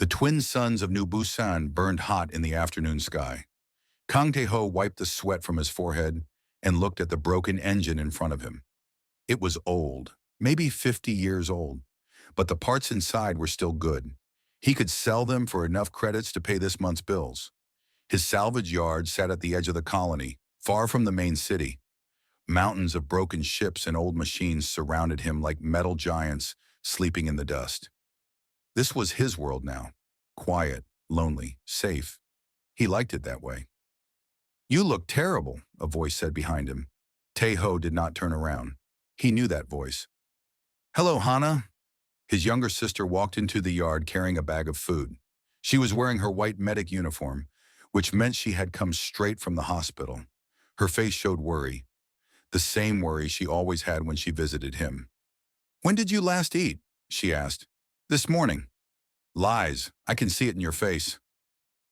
The twin suns of New Busan burned hot in the afternoon sky. Kang Tae-ho wiped the sweat from his forehead and looked at the broken engine in front of him. It was old, maybe 50 years old, but the parts inside were still good. He could sell them for enough credits to pay this month's bills. His salvage yard sat at the edge of the colony, far from the main city. Mountains of broken ships and old machines surrounded him like metal giants sleeping in the dust. This was his world now. Quiet, lonely, safe. He liked it that way. "You look terrible," a voice said behind him. Tae-ho did not turn around. He knew that voice. "Hello, Hana." His younger sister walked into the yard carrying a bag of food. She was wearing her white medic uniform, which meant she had come straight from the hospital. Her face showed worry, the same worry she always had when she visited him. "When did you last eat?" she asked. "This morning." "Lies. I can see it in your face."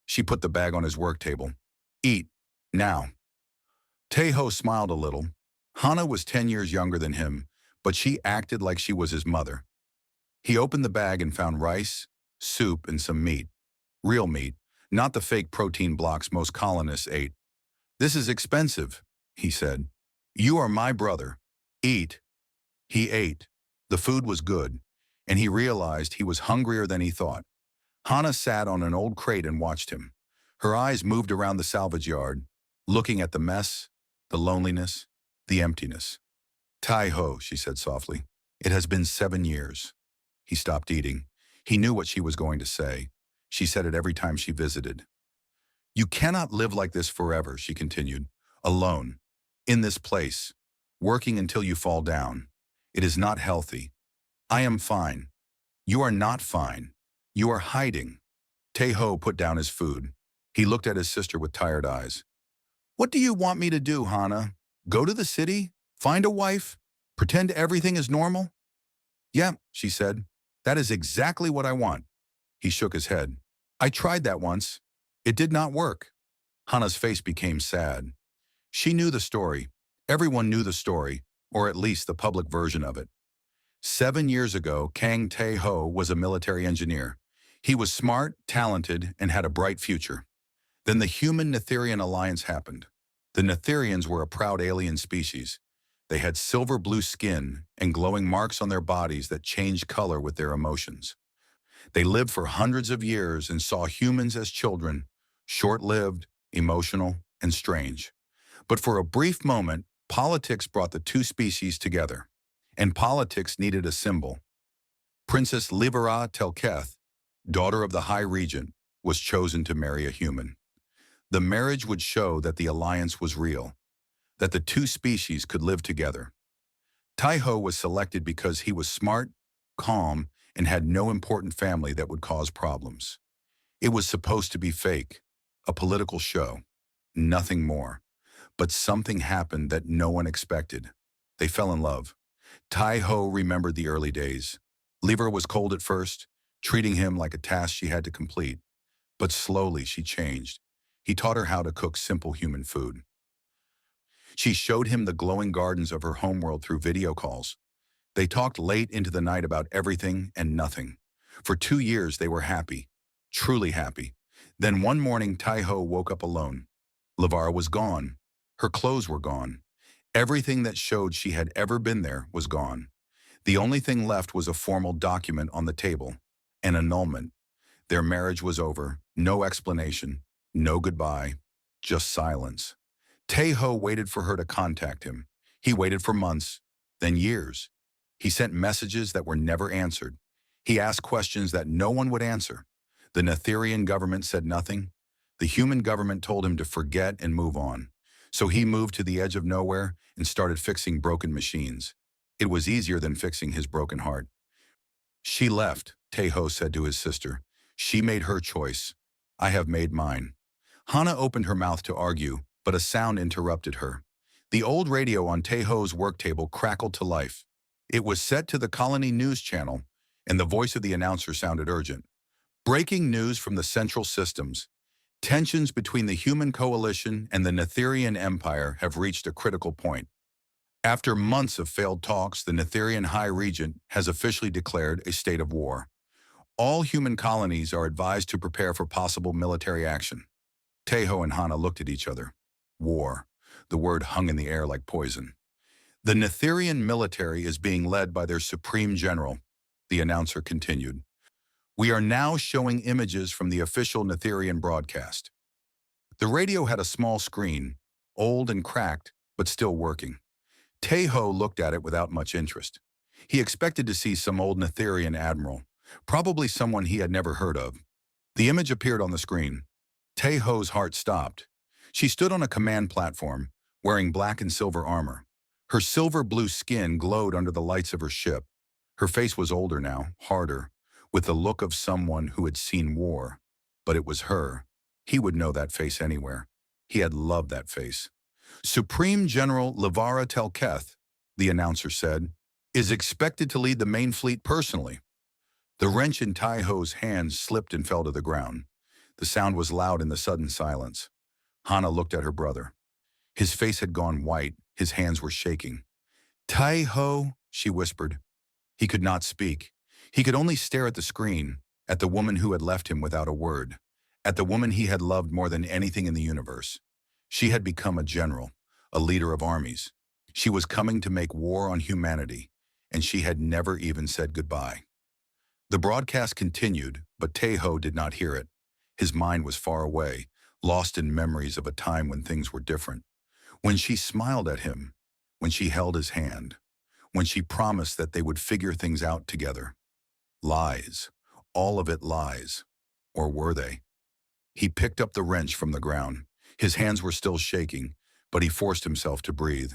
She put the bag on his work table. "Eat. Now." Tae-ho smiled a little. Hana was 10 years younger than him, but she acted like she was his mother. He opened the bag and found rice, soup, and some meat. Real meat, not the fake protein blocks most colonists ate. "This is expensive," he said. "You are my brother. Eat." He ate. The food was good, and he realized he was hungrier than he thought. Hana sat on an old crate and watched him. Her eyes moved around the salvage yard, looking at the mess, the loneliness, the emptiness. "Tae-ho," she said softly, "it has been 7 years." He stopped eating. He knew what she was going to say. She said it every time she visited. "You cannot live like this forever," she continued. "Alone. In this place. Working until you fall down. It is not healthy. I am fine. You are not fine. You are hiding." Tae-ho put down his food. He looked at his sister with tired eyes. "What do you want me to do, Hana? Go to the city? Find a wife? Pretend everything is normal?" "Yeah," she said. "That is exactly what I want." He shook his head. "I tried that once. It did not work." Hana's face became sad. She knew the story. Everyone knew the story, or at least the public version of it. 7 years ago, Kang Tae-ho was a military engineer. He was smart, talented, and had a bright future. Then the Human-Netherian alliance happened. The Netherians were a proud alien species. They had silver-blue skin and glowing marks on their bodies that changed color with their emotions. They lived for hundreds of years and saw humans as children, short-lived, emotional, and strange. But for a brief moment, politics brought the two species together. And politics needed a symbol. Princess Livera Telketh, daughter of the High Regent, was chosen to marry a human. The marriage would show that the alliance was real, that the two species could live together. Tae-ho was selected because he was smart, calm, and had no important family that would cause problems. It was supposed to be fake, a political show, nothing more. But something happened that no one expected. They fell in love. Tae-ho remembered the early days. Livera was cold at first, treating him like a task she had to complete. But slowly she changed. He taught her how to cook simple human food. She showed him the glowing gardens of her homeworld through video calls. They talked late into the night about everything and nothing. For 2 years they were happy, truly happy. Then one morning Tae-ho woke up alone. Livera was gone. Her clothes were gone. Everything that showed she had ever been there was gone. The only thing left was a formal document on the table, an annulment. Their marriage was over, no explanation, no goodbye, just silence. Tae-ho waited for her to contact him. He waited for months, then years. He sent messages that were never answered. He asked questions that no one would answer. The Netherian government said nothing. The human government told him to forget and move on. So he moved to the edge of nowhere and started fixing broken machines. It was easier than fixing his broken heart. "She left," Tae-ho said to his sister. "She made her choice. I have made mine." Hana opened her mouth to argue, but a sound interrupted her. The old radio on Tae-ho's work table crackled to life. It was set to the colony news channel, and the voice of the announcer sounded urgent. "Breaking news from the central systems. Tensions between the human coalition and the Netherian Empire have reached a critical point. After months of failed talks, the Netherian High Regent has officially declared a state of war. All human colonies are advised to prepare for possible military action. Tejo and Hana looked at each other. War. The word hung in the air like poison. The Netherian military is being led by their supreme general, the announcer continued. We are now showing images from the official Netherian broadcast. The radio had a small screen, old and cracked, but still working. Tejo looked at it without much interest. He expected to see some old Netherian admiral, probably someone he had never heard of. The image appeared on the screen. Tejo's heart stopped. She stood on a command platform, wearing black and silver armor. Her silver-blue skin glowed under the lights of her ship. Her face was older now, harder, with the look of someone who had seen war. But it was her. He would know that face anywhere. He had loved that face. Supreme General Livara Telketh, the announcer said, is expected to lead the main fleet personally. The wrench in Tejo's hands slipped and fell to the ground. The sound was loud in the sudden silence. Hana looked at her brother. His face had gone white, his hands were shaking. Tejo, she whispered. He could not speak. He could only stare at the screen, at the woman who had left him without a word, at the woman he had loved more than anything in the universe. She had become a general, a leader of armies. She was coming to make war on humanity, and she had never even said goodbye. The broadcast continued, but Tejo did not hear it. His mind was far away, lost in memories of a time when things were different. When she smiled at him, when she held his hand, when she promised that they would figure things out together. Lies. All of it lies. Or were they? He picked up the wrench from the ground. His hands were still shaking, but he forced himself to breathe,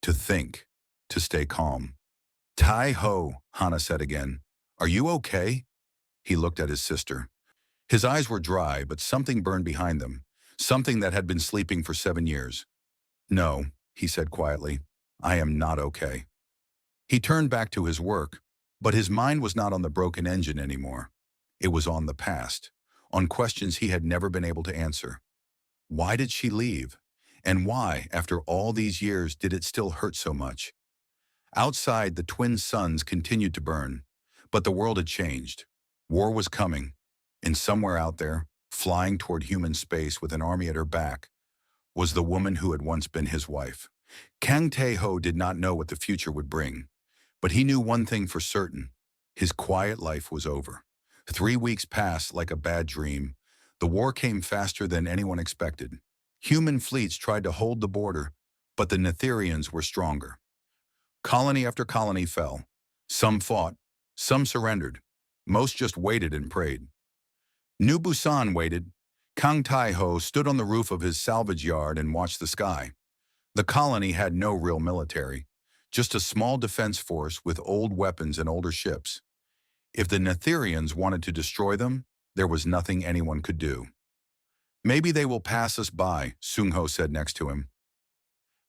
to think, to stay calm. Tejo, Hana said again. Are you okay? He looked at his sister. His eyes were dry, but something burned behind them, something that had been sleeping for 7 years. No, he said quietly. I am not okay. He turned back to his work, but his mind was not on the broken engine anymore. It was on the past, on questions he had never been able to answer. Why did she leave? And why, after all these years, did it still hurt so much? Outside, the twin suns continued to burn, but the world had changed. War was coming, and somewhere out there, flying toward human space with an army at her back, was the woman who had once been his wife. Kang Tejo did not know what the future would bring, but he knew one thing for certain. His quiet life was over. 3 weeks passed like a bad dream. The war came faster than anyone expected. Human fleets tried to hold the border, but the Netherians were stronger. Colony after colony fell. Some fought, some surrendered. Most just waited and prayed. New Busan waited. Kang Tejo stood on the roof of his salvage yard and watched the sky. The colony had no real military, just a small defense force with old weapons and older ships. If the Netherians wanted to destroy them, there was nothing anyone could do. Maybe they will pass us by, Sung-ho said next to him.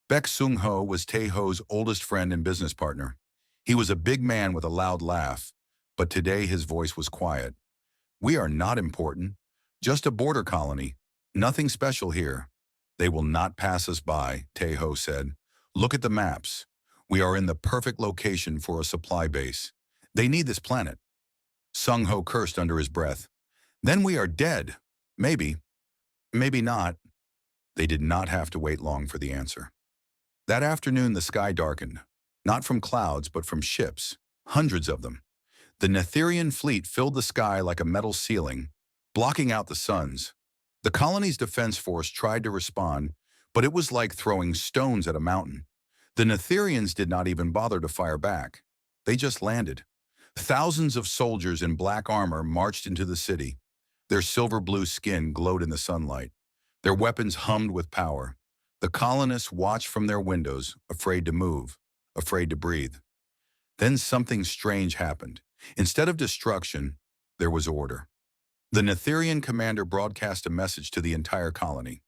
Baek Sung-ho was Tejo's oldest friend and business partner. He was a big man with a loud laugh, but today his voice was quiet. We are not important, just a border colony. Nothing special here. They will not pass us by, Tejo said. Look at the maps. We are in the perfect location for a supply base. They need this planet. Sung-ho cursed under his breath. Then we are dead. Maybe. Maybe not. They did not have to wait long for the answer. That afternoon the sky darkened, not from clouds but from ships, hundreds of them. The Netherian fleet filled the sky like a metal ceiling, blocking out the suns. The colony's defense force tried to respond, but it was like throwing stones at a mountain. The Netherians did not even bother to fire back. They just landed. Thousands of soldiers in black armor marched into the city. Their silver-blue skin glowed in the sunlight. Their weapons hummed with power. The colonists watched from their windows, afraid to move, afraid to breathe. Then something strange happened. Instead of destruction, there was order. The Netherian commander broadcast a message to the entire colony.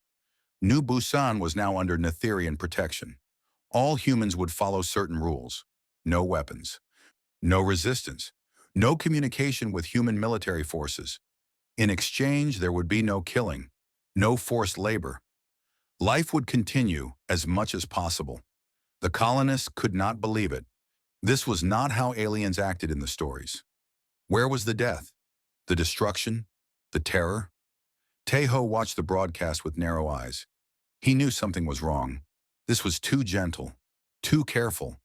New Busan was now under Netherian protection. All humans would follow certain rules. No weapons. No resistance. No communication with human military forces. In exchange, there would be no killing. No forced labor. Life would continue as much as possible. The colonists could not believe it. This was not how aliens acted in the stories. Where was the death? The destruction? The terror? Taeho watched the broadcast with narrow eyes. He knew something was wrong. This was too gentle, too careful.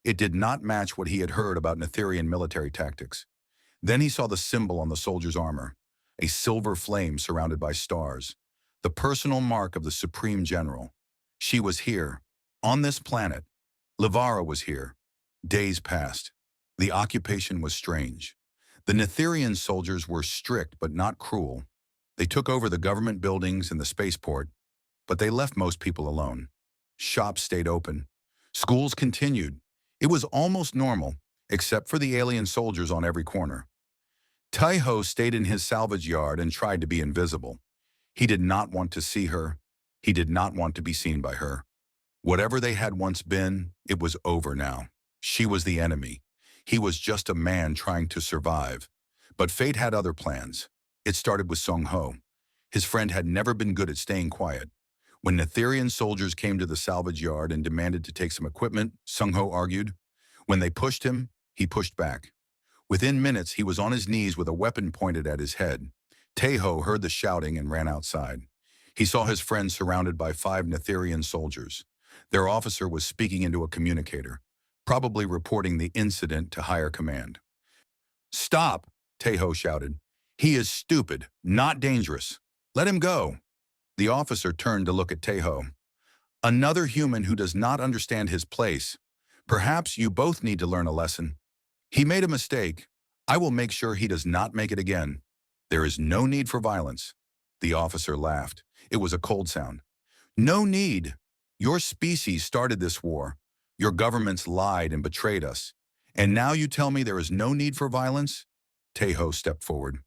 It did not match what he had heard about Netherian military tactics. Then he saw the symbol on the soldier's armor, a silver flame surrounded by stars, the personal mark of the Supreme General. She was here, on this planet. Livara was here. Days passed. The occupation was strange. The Netherian soldiers were strict but not cruel. They took over the government buildings and the spaceport, but they left most people alone. Shops stayed open. Schools continued. It was almost normal, except for the alien soldiers on every corner. Taeho stayed in his salvage yard and tried to be invisible. He did not want to see her. He did not want to be seen by her. Whatever they had once been, it was over now. She was the enemy. He was just a man trying to survive. But fate had other plans. It started with Sung Ho. His friend had never been good at staying quiet. When Netherian soldiers came to the salvage yard and demanded to take some equipment, Sung Ho argued. When they pushed him, he pushed back. Within minutes, he was on his knees with a weapon pointed at his head. Taeho heard the shouting and ran outside. He saw his friend surrounded by 5 Netherian soldiers. Their officer was speaking into a communicator, probably reporting the incident to higher command. "Stop!" Taeho shouted. "He is stupid, not dangerous. Let him go." The officer turned to look at Taeho. "Another human who does not understand his place. Perhaps you both need to learn a lesson. He made a mistake. I will make sure he does not make it again. There is no need for violence." The officer laughed. It was a cold sound. "No need. Your species started this war. Your governments lied and betrayed us. And now you tell me there is no need for violence?" Taeho stepped forward.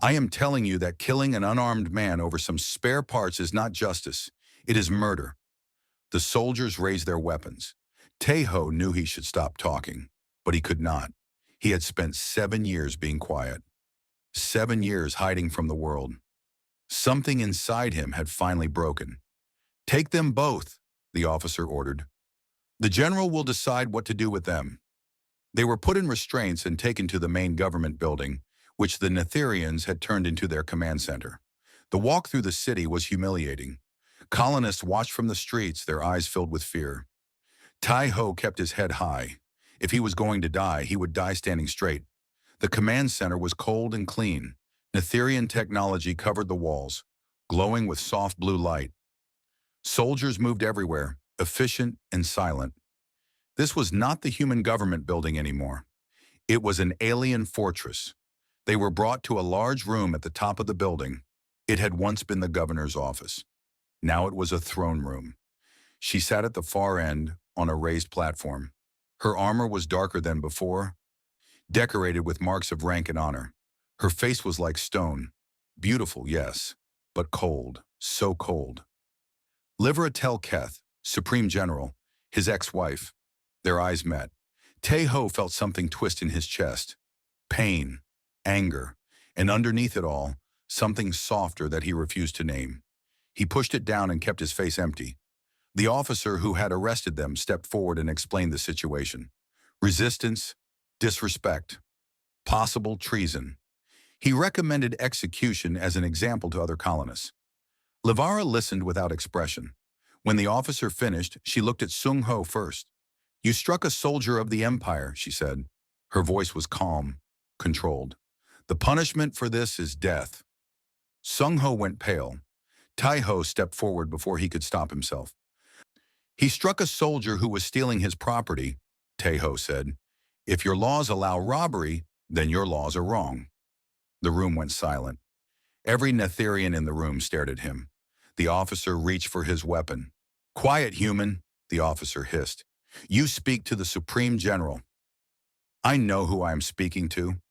"I am telling you that killing an unarmed man over some spare parts is not justice. It is murder." The soldiers raised their weapons. Taeho knew he should stop talking, but he could not. He had spent 7 years being quiet. 7 years hiding from the world. Something inside him had finally broken. "Take them both," the officer ordered. "The general will decide what to do with them." They were put in restraints and taken to the main government building, which the Netherians had turned into their command center. The walk through the city was humiliating. Colonists watched from the streets, their eyes filled with fear. Taeho kept his head high. If he was going to die, he would die standing straight. The command center was cold and clean. Netherian technology covered the walls, glowing with soft blue light. Soldiers moved everywhere, efficient and silent. This was not the human government building anymore. It was an alien fortress. They were brought to a large room at the top of the building. It had once been the governor's office. Now it was a throne room. She sat at the far end on a raised platform. Her armor was darker than before, decorated with marks of rank and honor. Her face was like stone. Beautiful, yes, but cold, so cold. Livra Telketh, Supreme General, his ex-wife. Their eyes met. Taeho felt something twist in his chest. Pain, anger, and underneath it all, something softer that he refused to name. He pushed it down and kept his face empty. The officer who had arrested them stepped forward and explained the situation. Resistance, disrespect, possible treason. He recommended execution as an example to other colonists. Livara listened without expression. When the officer finished, she looked at Sung Ho first. "You struck a soldier of the Empire," she said. Her voice was calm, controlled. "The punishment for this is death." Sung Ho went pale. Taeho stepped forward before he could stop himself. "He struck a soldier who was stealing his property," Taeho said. "If your laws allow robbery, then your laws are wrong." The room went silent. Every Netherian in the room stared at him. The officer reached for his weapon. "Quiet, human," the officer hissed. "You speak to the Supreme General." "I know who I am speaking to."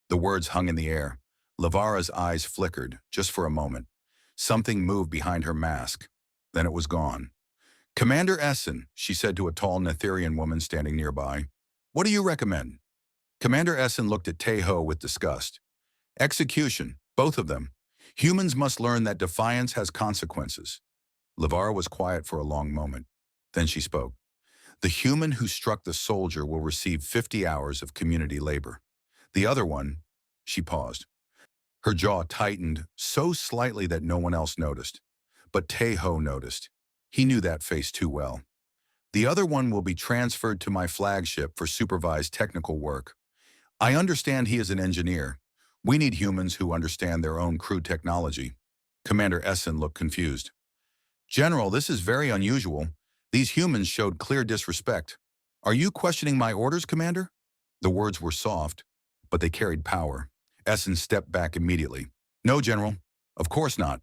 The words hung in the air. Livara's eyes flickered, just for a moment. Something moved behind her mask. Then it was gone. "Commander Essen," she said to a tall Netherian woman standing nearby. "What do you recommend?" Commander Essen looked at Taeho with disgust. "Execution, both of them. Humans must learn that defiance has consequences." Livara was quiet for a long moment. Then she spoke. "The human who struck the soldier will receive 50 hours of community labor. The other one," she paused, Her jaw tightened so slightly that no one else noticed. But Tae-ho noticed. He knew that face too well. The other one will be transferred to my flagship for supervised technical work. I understand he is an engineer. We need humans who understand their own crude technology. Commander Essen looked confused. General, this is very unusual. These humans showed clear disrespect. Are you questioning my orders, Commander? The words were soft, but they carried power. Essen stepped back immediately. No, General. Of course not.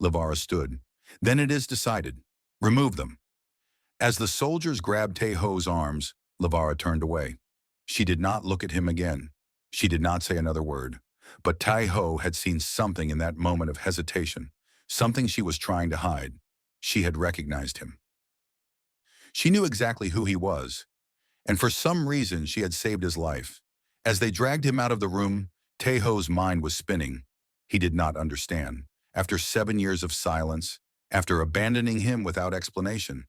Livara stood. Then it is decided. Remove them. As the soldiers grabbed Tae-ho's arms, Livara turned away. She did not look at him again. She did not say another word. But Tae-ho had seen something in that moment of hesitation, something she was trying to hide. She had recognized him. She knew exactly who he was, and for some reason she had saved his life. As they dragged him out of the room, Tae-ho's mind was spinning. He did not understand. After 7 years of silence, after abandoning him without explanation,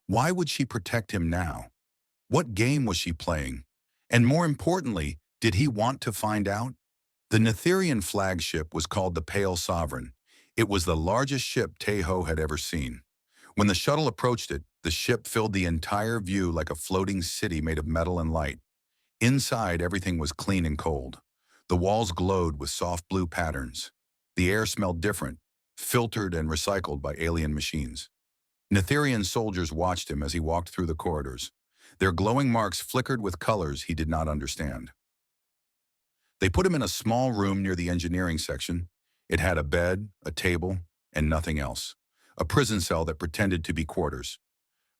why would she protect him now? What game was she playing? And more importantly, did he want to find out? The Netherian flagship was called the Pale Sovereign. It was the largest ship Tae-ho had ever seen. When the shuttle approached it, the ship filled the entire view like a floating city made of metal and light. Inside, everything was clean and cold. The walls glowed with soft blue patterns. The air smelled different, filtered and recycled by alien machines. Netherian soldiers watched him as he walked through the corridors. Their glowing marks flickered with colors he did not understand. They put him in a small room near the engineering section. It had a bed, a table, and nothing else. A prison cell that pretended to be quarters.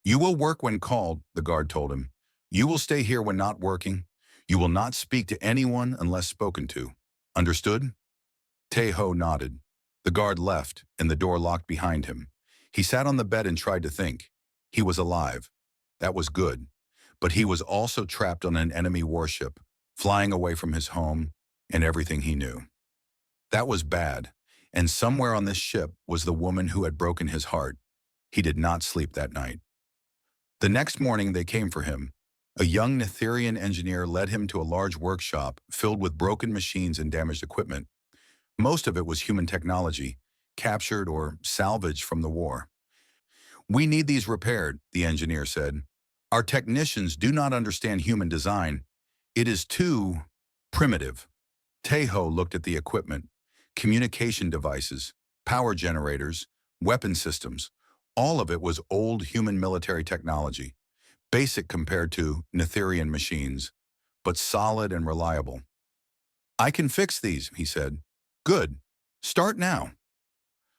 You will work when called, the guard told him. You will stay here when not working. You will not speak to anyone unless spoken to. Understood? Tae-ho nodded. The guard left, and the door locked behind him. He sat on the bed and tried to think. He was alive. That was good. But he was also trapped on an enemy warship, flying away from his home and everything he knew. That was bad, and somewhere on this ship was the woman who had broken his heart. He did not sleep that night. The next morning they came for him. A young Netherian engineer led him to a large workshop filled with broken machines and damaged equipment. Most of it was human technology, captured or salvaged from the war. We need these repaired, the engineer said. Our technicians do not understand human design. It is too primitive. Tae-ho looked at the equipment, communication devices, power generators, weapon systems. All of it was old human military technology, basic compared to Netherian machines, but solid and reliable. I can fix these, he said. Good. Start now.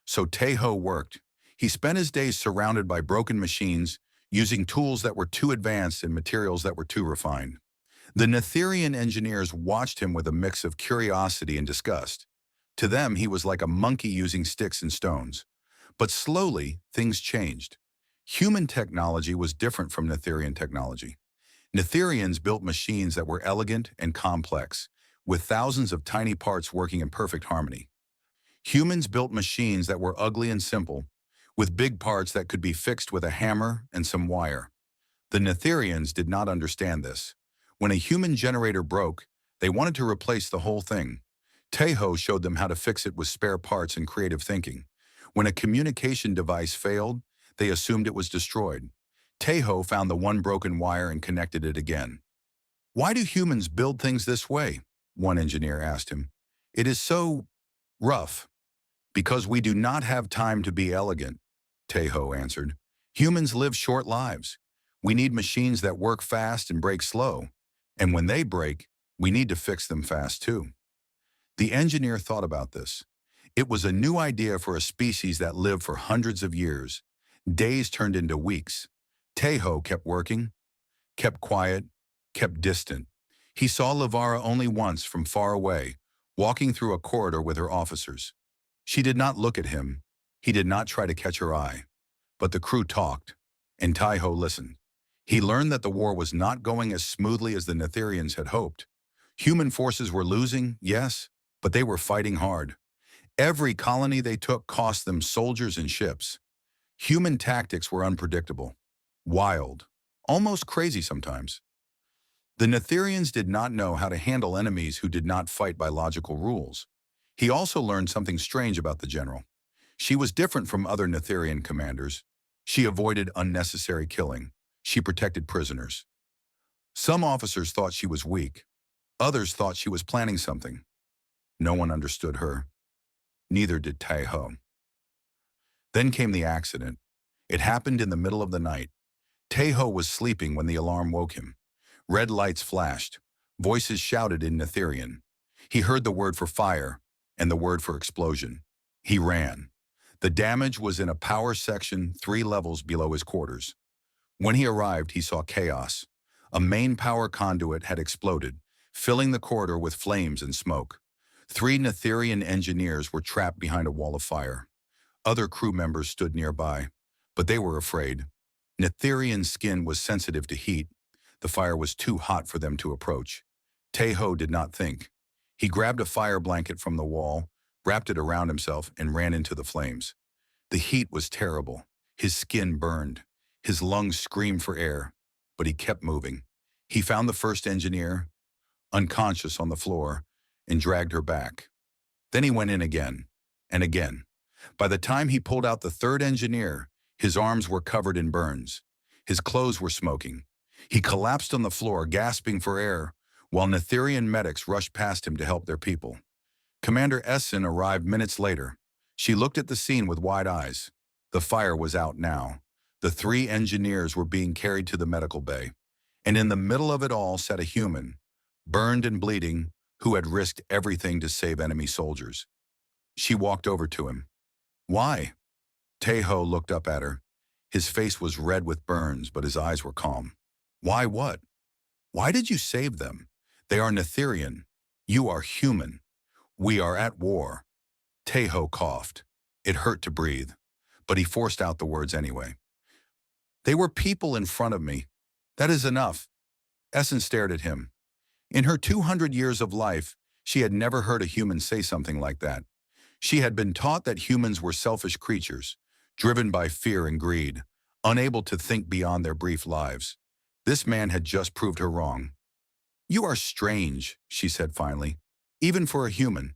So Tae-ho worked. He spent his days surrounded by broken machines, using tools that were too advanced and materials that were too refined. The Netherian engineers watched him with a mix of curiosity and disgust. To them, he was like a monkey using sticks and stones. But slowly, things changed. Human technology was different from Netherian technology. Netherians built machines that were elegant and complex, with thousands of tiny parts working in perfect harmony. Humans built machines that were ugly and simple, with big parts that could be fixed with a hammer and some wire. The Netherians did not understand this. When a human generator broke, they wanted to replace the whole thing. Tae-ho showed them how to fix it with spare parts and creative thinking. When a communication device failed, they assumed it was destroyed. Tae-ho found the one broken wire and connected it again. Why do humans build things this way? One engineer asked him. It is so rough. Because we do not have time to be elegant, Tae-ho answered. Humans live short lives. We need machines that work fast and break slow. And when they break, we need to fix them fast too. The engineer thought about this. It was a new idea for a species that lived for hundreds of years. Days turned into weeks. Tae-ho kept working, kept quiet, kept distant. He saw Livara only once from far away, walking through a corridor with her officers. She did not look at him. He did not try to catch her eye. But the crew talked, and Tae-ho listened. He learned that the war was not going as smoothly as the Netherians had hoped. Human forces were losing, yes, but they were fighting hard. Every colony they took cost them soldiers and ships. Human tactics were unpredictable, wild, almost crazy sometimes. The Netherians did not know how to handle enemies who did not fight by logical rules. He also learned something strange about the general. She was different from other Netherian commanders. She avoided unnecessary killing. She protected prisoners. Some officers thought she was weak. Others thought she was planning something. No one understood her. Neither did Tai-Ho. Then came the accident. It happened in the middle of the night. Tai-Ho was sleeping when the alarm woke him. Red lights flashed. Voices shouted in Netherian. He heard the word for fire and the word for explosion. He ran. The damage was in a power section 3 levels below his quarters. When he arrived, he saw chaos. A main power conduit had exploded, filling the corridor with flames and smoke. 3 Netherian engineers were trapped behind a wall of fire. Other crew members stood nearby, but they were afraid. Netherian skin was sensitive to heat. The fire was too hot for them to approach. Tai-Ho did not think. He grabbed a fire blanket from the wall, wrapped it around himself, and ran into the flames. The heat was terrible. His skin burned. His lungs screamed for air, but he kept moving. He found the first engineer, unconscious on the floor, and dragged her back. Then he went in again, and again. By the time he pulled out the third engineer, his arms were covered in burns. His clothes were smoking. He collapsed on the floor, gasping for air, while Netherian medics rushed past him to help their people. Commander Essen arrived minutes later. She looked at the scene with wide eyes. The fire was out now. The 3 engineers were being carried to the medical bay. And in the middle of it all sat a human, burned and bleeding, who had risked everything to save enemy soldiers. She walked over to him. "Why?" Tai-Ho looked up at her. His face was red with burns, but his eyes were calm. "Why what? Why did you save them? They are Netherian. You are human. We are at war." Tai-Ho coughed. It hurt to breathe, but he forced out the words anyway. "They were people in front of me. That is enough." Essen stared at him. In her 200 years of life, she had never heard a human say something like that. She had been taught that humans were selfish creatures, driven by fear and greed, unable to think beyond their brief lives. This man had just proved her wrong. "You are strange," she said finally, "even for a human."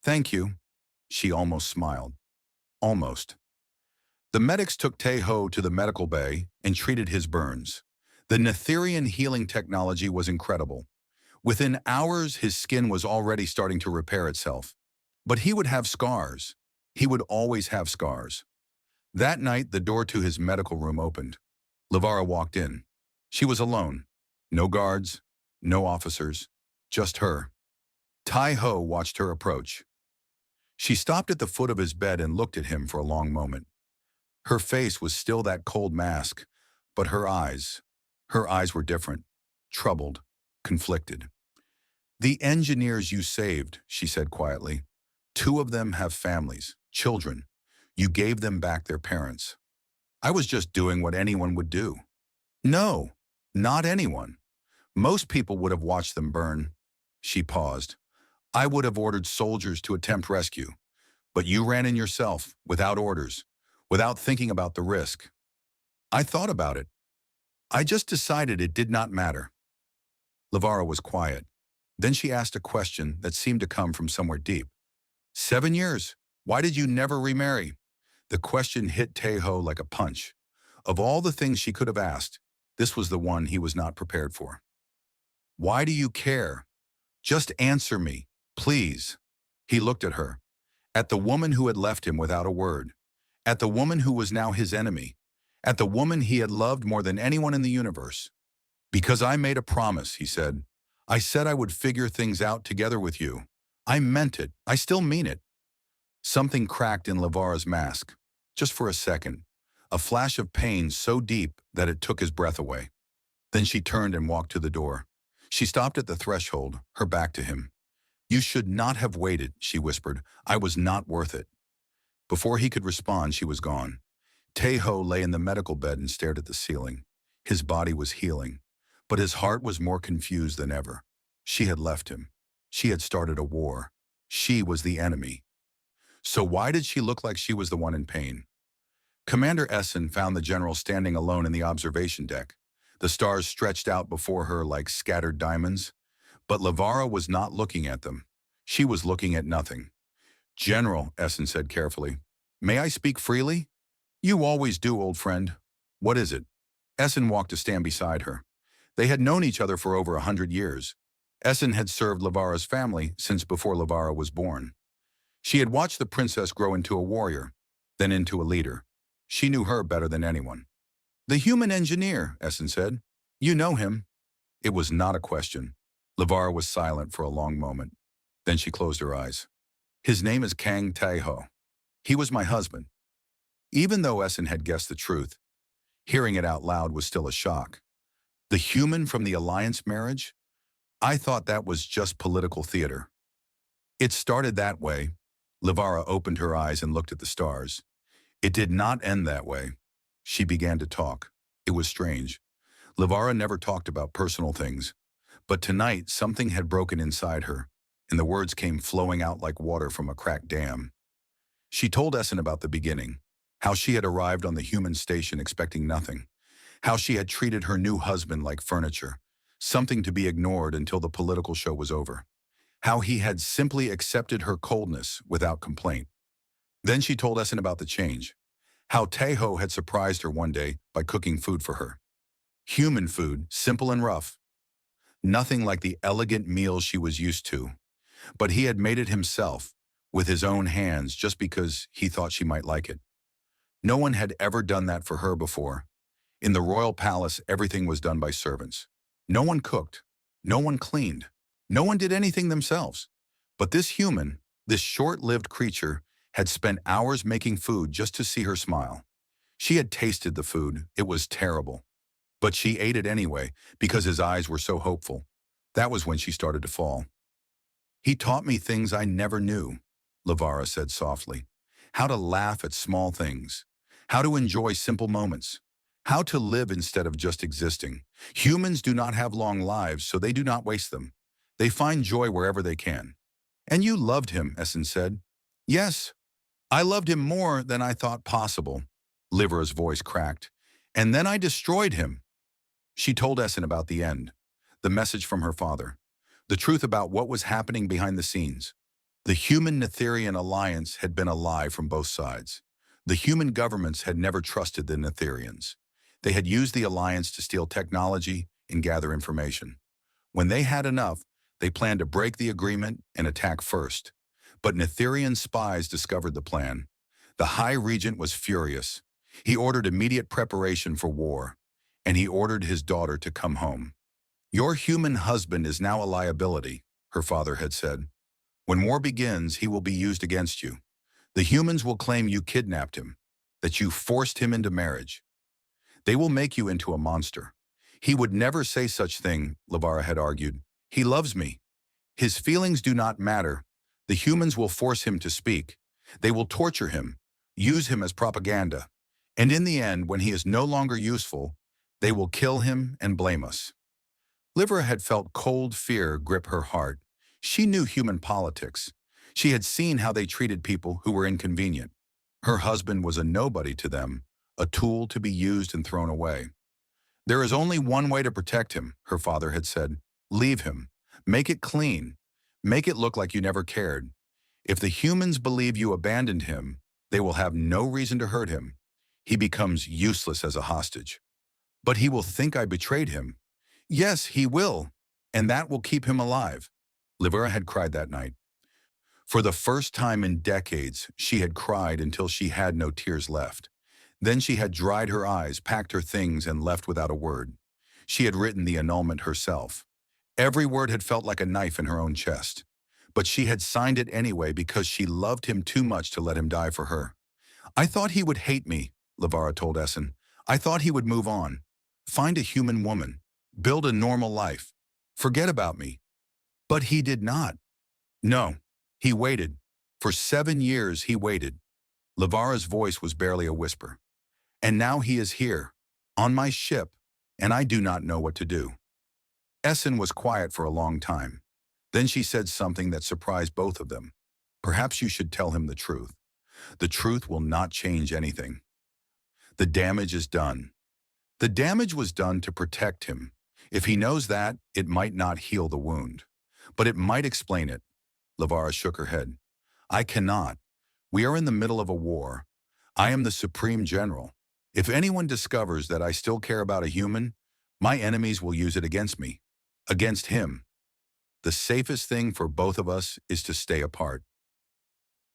"Thank you." She almost smiled. Almost. The medics took Tai-Ho to the medical bay and treated his burns. The Netherian healing technology was incredible. Within hours, his skin was already starting to repair itself. But he would have scars. He would always have scars. That night, the door to his medical room opened. Lavara walked in. She was alone. No guards, no officers, just her. Tai-Ho watched her approach. She stopped at the foot of his bed and looked at him for a long moment. Her face was still that cold mask, but her eyes were different, troubled, conflicted. "The engineers you saved," she said quietly. "2 of them have families, children. You gave them back their parents. I was just doing what anyone would do." "No, not anyone. Most people would have watched them burn." She paused. "I would have ordered soldiers to attempt rescue. But you ran in yourself, without orders, without thinking about the risk." "I thought about it. I just decided it did not matter." Lavara was quiet. Then she asked a question that seemed to come from somewhere deep. 7 years. Why did you never remarry?" The question hit Tai-Ho like a punch. Of all the things she could have asked, this was the one he was not prepared for. "Why do you care? Just answer me, please." He looked at her. At the woman who had left him without a word. At the woman who was now his enemy. At the woman he had loved more than anyone in the universe. "Because I made a promise," he said. "I said I would figure things out together with you. I meant it. I still mean it." Something cracked in Lavara's mask. Just for a second. A flash of pain so deep that it took his breath away. Then she turned and walked to the door. She stopped at the threshold, her back to him. "You should not have waited," she whispered. "I was not worth it." Before he could respond, she was gone. Tai-Ho lay in the medical bed and stared at the ceiling. His body was healing, but his heart was more confused than ever. She had left him. She had started a war. She was the enemy. So why did she look like she was the one in pain? Commander Essen found the general standing alone in the observation deck. The stars stretched out before her like scattered diamonds. But Lavara was not looking at them. She was looking at nothing. General, Essen said carefully. May I speak freely? You always do, old friend. What is it? Essen walked to stand beside her. They had known each other for over 100 years. Essen had served Lavara's family since before Lavara was born. She had watched the princess grow into a warrior, then into a leader. She knew her better than anyone. The human engineer, Essen said. You know him. It was not a question. Lavara was silent for a long moment. Then she closed her eyes. His name is Kang Tae-ho. He was my husband. Even though Essen had guessed the truth, hearing it out loud was still a shock. The human from the alliance marriage? I thought that was just political theater. It started that way. Lavara opened her eyes and looked at the stars. It did not end that way. She began to talk. It was strange. Lavara never talked about personal things. But tonight, something had broken inside her, and the words came flowing out like water from a cracked dam. She told Essen about the beginning, how she had arrived on the human station expecting nothing, how she had treated her new husband like furniture, something to be ignored until the political show was over, how he had simply accepted her coldness without complaint. Then she told Essen about the change, how Tae-ho had surprised her one day by cooking food for her. Human food, simple and rough. Nothing like the elegant meals she was used to. But he had made it himself, with his own hands, just because he thought she might like it. No one had ever done that for her before. In the royal palace, everything was done by servants. No one cooked. No one cleaned. No one did anything themselves. But this human, this short-lived creature, had spent hours making food just to see her smile. She had tasted the food. It was terrible. But she ate it anyway, because his eyes were so hopeful. That was when she started to fall. He taught me things I never knew, Lavara said softly. How to laugh at small things. How to enjoy simple moments. How to live instead of just existing. Humans do not have long lives, so they do not waste them. They find joy wherever they can. And you loved him, Essen said. Yes, I loved him more than I thought possible. Lavara's voice cracked. And then I destroyed him. She told Essen about the end, the message from her father, the truth about what was happening behind the scenes. The human-Netherian alliance had been a lie from both sides. The human governments had never trusted the Netherians. They had used the alliance to steal technology and gather information. When they had enough, they planned to break the agreement and attack first. But Netherian spies discovered the plan. The High Regent was furious. He ordered immediate preparation for war, and he ordered his daughter to come home. Your human husband is now a liability, her father had said. When war begins, he will be used against you. The humans will claim you kidnapped him, that you forced him into marriage. They will make you into a monster. He would never say such thing, Lavara had argued. He loves me. His feelings do not matter. The humans will force him to speak. They will torture him, use him as propaganda. And in the end, when he is no longer useful, they will kill him and blame us. Lavara had felt cold fear grip her heart. She knew human politics. She had seen how they treated people who were inconvenient. Her husband was a nobody to them, a tool to be used and thrown away. There is only one way to protect him, her father had said. Leave him. Make it clean. Make it look like you never cared. If the humans believe you abandoned him, they will have no reason to hurt him. He becomes useless as a hostage. But he will think I betrayed him. Yes, he will, and that will keep him alive. Lavara had cried that night. For the first time in decades, she had cried until she had no tears left. Then she had dried her eyes, packed her things, and left without a word. She had written the annulment herself. Every word had felt like a knife in her own chest. But she had signed it anyway because she loved him too much to let him die for her. I thought he would hate me, Lavara told Essen. I thought he would move on. Find a human woman. Build a normal life. Forget about me. But he did not. No, he waited. For 7 years he waited. Lavara's voice was barely a whisper. And now he is here, on my ship, and I do not know what to do. Essen was quiet for a long time. Then she said something that surprised both of them. Perhaps you should tell him the truth. The truth will not change anything. The damage is done. The damage was done to protect him. If he knows that, it might not heal the wound. But it might explain it. Lavara shook her head. I cannot. We are in the middle of a war. I am the Supreme General. If anyone discovers that I still care about a human, my enemies will use it against me. Against him. The safest thing for both of us is to stay apart.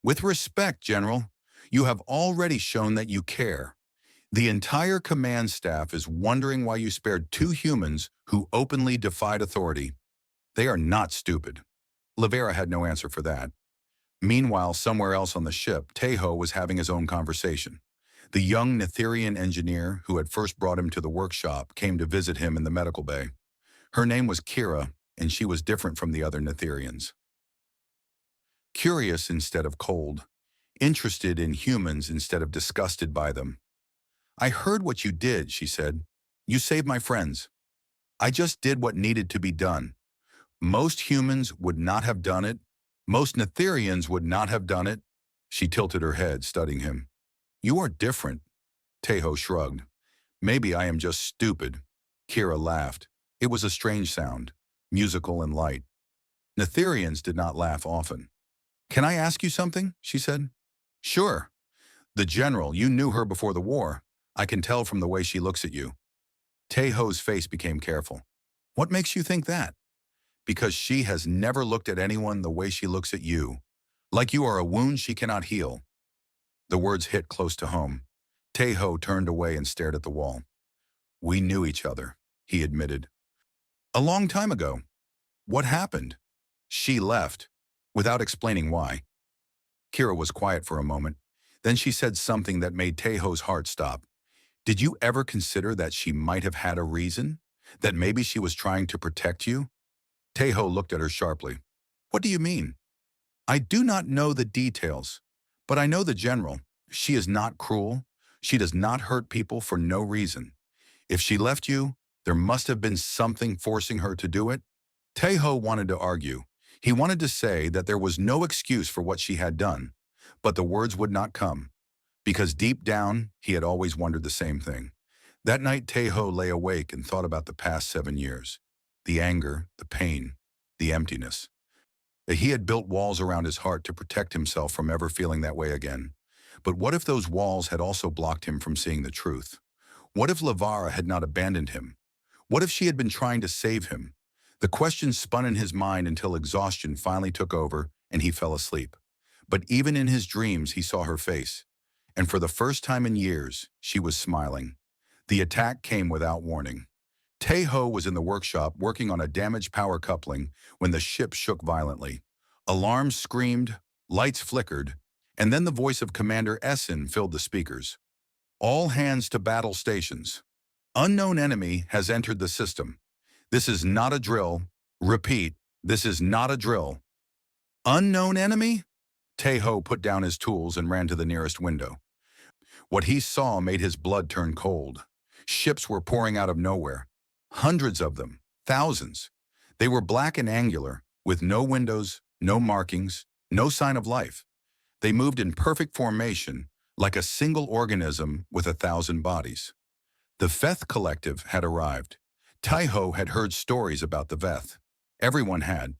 With respect, General, you have already shown that you care. The entire command staff is wondering why you spared two humans who openly defied authority. They are not stupid. Lavera had no answer for that. Meanwhile, somewhere else on the ship, Tejo was having his own conversation. The young Netherian engineer who had first brought him to the workshop came to visit him in the medical bay. Her name was Kira, and she was different from the other Netherians. Curious instead of cold, interested in humans instead of disgusted by them. I heard what you did, she said. You saved my friends. I just did what needed to be done. Most humans would not have done it. Most Netherians would not have done it. She tilted her head, studying him. You are different. Tejo shrugged. Maybe I am just stupid. Kira laughed. It was a strange sound, musical and light. Netherians did not laugh often. Can I ask you something? She said. Sure. The general, you knew her before the war. I can tell from the way she looks at you. Tejo's face became careful. What makes you think that? Because she has never looked at anyone the way she looks at you. Like you are a wound she cannot heal. The words hit close to home. Tejo turned away and stared at the wall. We knew each other, he admitted. A long time ago. What happened? She left, without explaining why. Kira was quiet for a moment. Then she said something that made Tejo's heart stop. Did you ever consider that she might have had a reason? That maybe she was trying to protect you? Tejo looked at her sharply. What do you mean? I do not know the details, but I know the general. She is not cruel. She does not hurt people for no reason. If she left you, there must have been something forcing her to do it. Tejo wanted to argue. He wanted to say that there was no excuse for what she had done, but the words would not come, because deep down, he had always wondered the same thing. That night, Tejo lay awake and thought about the past 7 years. The anger, the pain, the emptiness. He had built walls around his heart to protect himself from ever feeling that way again. But what if those walls had also blocked him from seeing the truth? What if Lavara had not abandoned him? What if she had been trying to save him? The question spun in his mind until exhaustion finally took over and he fell asleep. But even in his dreams, he saw her face. And for the first time in years, she was smiling. The attack came without warning. Tejo was in the workshop working on a damaged power coupling when the ship shook violently. Alarms screamed, lights flickered, and then the voice of Commander Essen filled the speakers. All hands to battle stations. Unknown enemy has entered the system. This is not a drill. Repeat, this is not a drill. Unknown enemy? Tejo put down his tools and ran to the nearest window. What he saw made his blood turn cold. Ships were pouring out of nowhere. Hundreds of them, thousands. They were black and angular, with no windows, no markings, no sign of life. They moved in perfect formation, like a single organism with 1,000 bodies. The Veth Collective had arrived. Tejo had heard stories about the Veth. Everyone had.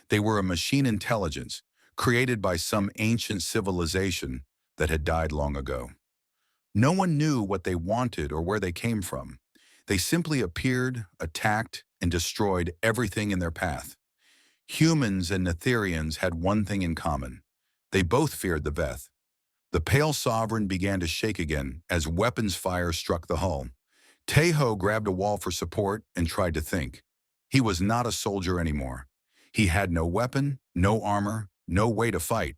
They were a machine intelligence, created by some ancient civilization that had died long ago. No one knew what they wanted or where they came from. They simply appeared, attacked, and destroyed everything in their path. Humans and Netherians had one thing in common. They both feared the Veth. The Pale Sovereign began to shake again as weapons fire struck the hull. Tejo grabbed a wall for support and tried to think. He was not a soldier anymore. He had no weapon, no armor, no way to fight.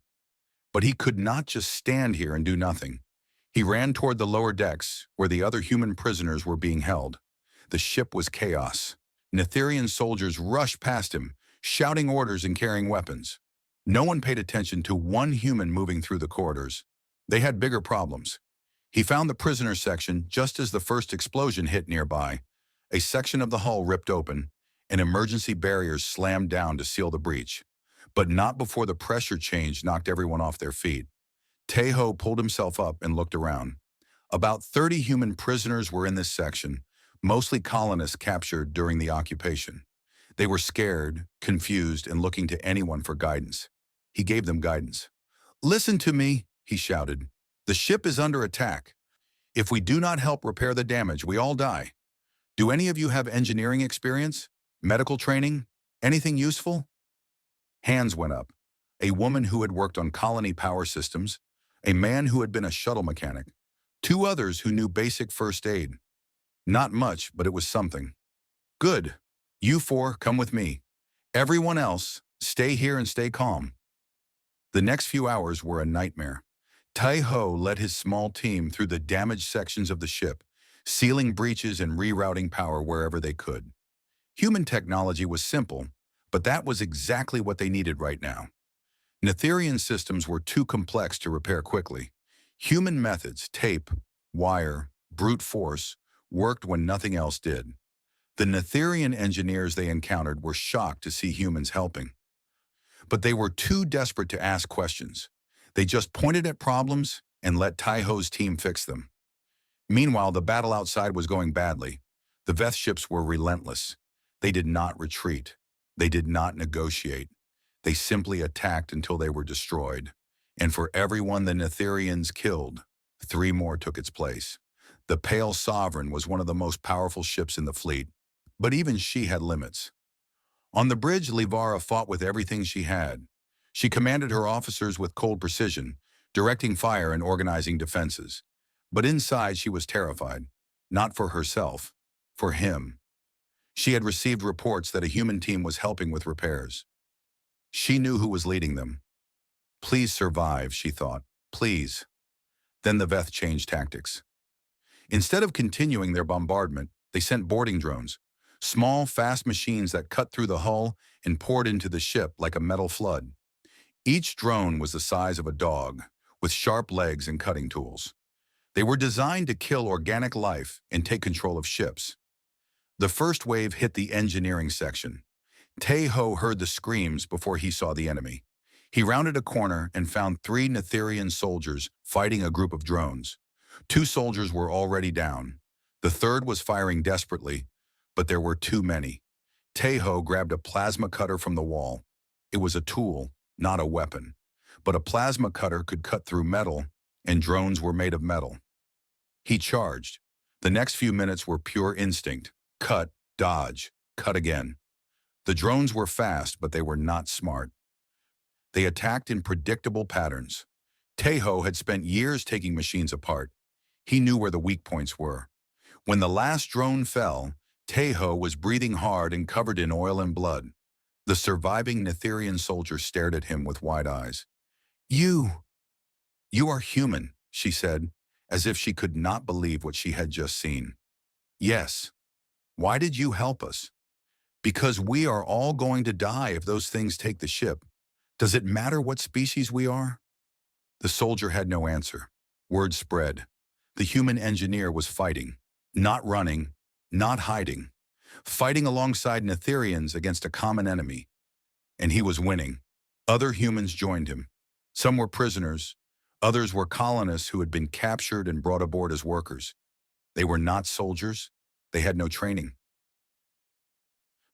But he could not just stand here and do nothing. He ran toward the lower decks, where the other human prisoners were being held. The ship was chaos. Netherian soldiers rushed past him, shouting orders and carrying weapons. No one paid attention to one human moving through the corridors. They had bigger problems. He found the prisoner section just as the first explosion hit nearby. A section of the hull ripped open, and emergency barriers slammed down to seal the breach. But not before the pressure change knocked everyone off their feet. Tejo pulled himself up and looked around. About 30 human prisoners were in this section, mostly colonists captured during the occupation. They were scared, confused, and looking to anyone for guidance. He gave them guidance. Listen to me, he shouted. The ship is under attack. If we do not help repair the damage, we all die. Do any of you have engineering experience? Medical training? Anything useful? Hands went up. A woman who had worked on colony power systems, a man who had been a shuttle mechanic, two others who knew basic first aid. Not much, but it was something. Good. You four, come with me. Everyone else, stay here and stay calm. The next few hours were a nightmare. Tai-Ho led his small team through the damaged sections of the ship, sealing breaches and rerouting power wherever they could. Human technology was simple, but that was exactly what they needed right now. Netherian systems were too complex to repair quickly. Human methods, tape, wire, brute force, worked when nothing else did. The Netherian engineers they encountered were shocked to see humans helping. But they were too desperate to ask questions. They just pointed at problems and let Tai-Ho's team fix them. Meanwhile, the battle outside was going badly. The Veth ships were relentless. They did not retreat. They did not negotiate. They simply attacked until they were destroyed. And for everyone the Netherians killed, 3 more took its place. The Pale Sovereign was one of the most powerful ships in the fleet, but even she had limits. On the bridge, Livara fought with everything she had. She commanded her officers with cold precision, directing fire and organizing defenses. But inside she was terrified, not for herself, for him. She had received reports that a human team was helping with repairs. She knew who was leading them. Please survive, she thought. Please. Then the Veth changed tactics. Instead of continuing their bombardment, they sent boarding drones, small, fast machines that cut through the hull and poured into the ship like a metal flood. Each drone was the size of a dog, with sharp legs and cutting tools. They were designed to kill organic life and take control of ships. The first wave hit the engineering section. Tai-Ho heard the screams before he saw the enemy. He rounded a corner and found 3 Netherian soldiers fighting a group of drones. 2 soldiers were already down. The third was firing desperately, but there were too many. Tai-Ho grabbed a plasma cutter from the wall. It was a tool, not a weapon. But a plasma cutter could cut through metal, and drones were made of metal. He charged. The next few minutes were pure instinct. Cut, dodge, cut again. The drones were fast, but they were not smart. They attacked in predictable patterns. Tai-Ho had spent years taking machines apart. He knew where the weak points were. When the last drone fell, Tai-Ho was breathing hard and covered in oil and blood. The surviving Netherian soldier stared at him with wide eyes. You are human, she said, as if she could not believe what she had just seen. Yes. Why did you help us? Because we are all going to die if those things take the ship. Does it matter what species we are? The soldier had no answer. Word spread. The human engineer was fighting, not running, not hiding, fighting alongside Netherians against a common enemy. And he was winning. Other humans joined him. Some were prisoners. Others were colonists who had been captured and brought aboard as workers. They were not soldiers. They had no training.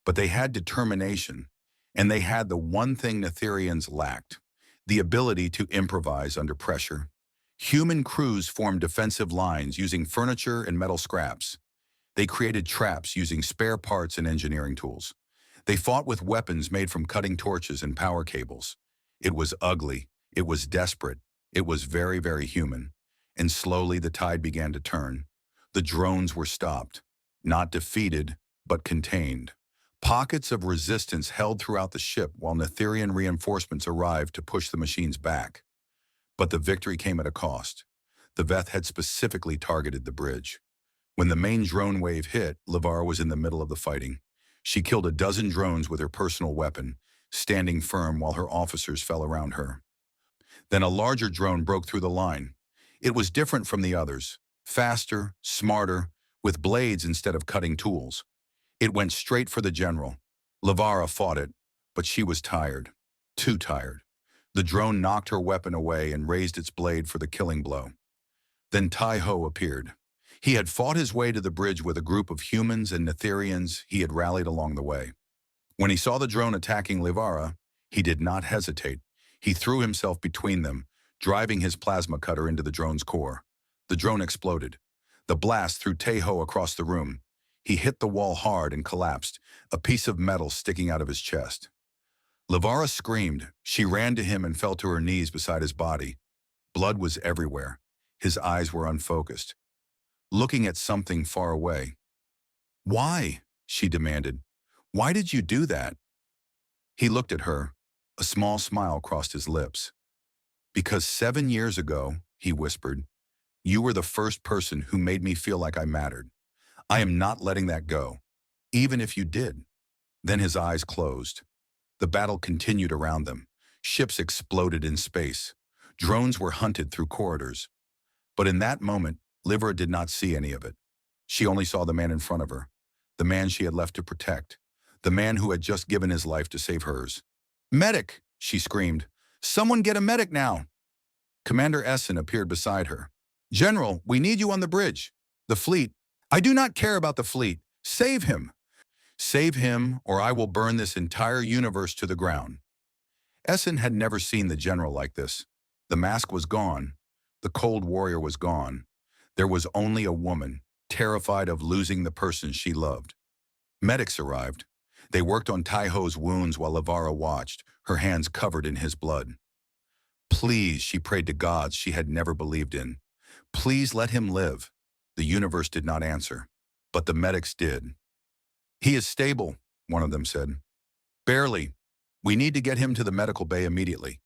But they had determination, and they had the one thing Netherians lacked, the ability to improvise under pressure. Human crews formed defensive lines using furniture and metal scraps. They created traps using spare parts and engineering tools. They fought with weapons made from cutting torches and power cables. It was ugly. It was desperate. It was very, very human. And slowly the tide began to turn. The drones were stopped. Not defeated, but contained. Pockets of resistance held throughout the ship while Netherian reinforcements arrived to push the machines back. But the victory came at a cost. The Veth had specifically targeted the bridge. When the main drone wave hit, Livara was in the middle of the fighting. She killed a dozen drones with her personal weapon, standing firm while her officers fell around her. Then a larger drone broke through the line. It was different from the others, faster, smarter, with blades instead of cutting tools. It went straight for the general. Livara fought it, but she was tired, too tired. The drone knocked her weapon away and raised its blade for the killing blow. Then Tai-Ho appeared. He had fought his way to the bridge with a group of humans and Netherians he had rallied along the way. When he saw the drone attacking Livara, he did not hesitate. He threw himself between them, driving his plasma cutter into the drone's core. The drone exploded. The blast threw Tae-ho across the room. He hit the wall hard and collapsed, a piece of metal sticking out of his chest. Lavara screamed. She ran to him and fell to her knees beside his body. Blood was everywhere. His eyes were unfocused, looking at something far away. "Why?" she demanded. "Why did you do that?" He looked at her. A small smile crossed his lips. "Because 7 years ago," he whispered, "you were the first person who made me feel like I mattered. I am not letting that go, even if you did." Then his eyes closed. The battle continued around them. Ships exploded in space. Drones were hunted through corridors. But in that moment, Livera did not see any of it. She only saw the man in front of her, the man she had left to protect, the man who had just given his life to save hers. "Medic!" she screamed. "Someone get a medic now!" Commander Essen appeared beside her. "General, we need you on the bridge. The fleet." "I do not care about the fleet. Save him. Save him, or I will burn this entire universe to the ground." Essen had never seen the general like this. The mask was gone. The cold warrior was gone. There was only a woman, terrified of losing the person she loved. Medics arrived. They worked on Tae-ho's wounds while Lavara watched, her hands covered in his blood. Please, she prayed to gods she had never believed in. Please let him live. The universe did not answer, but the medics did. "He is stable," one of them said. "Barely. We need to get him to the medical bay immediately."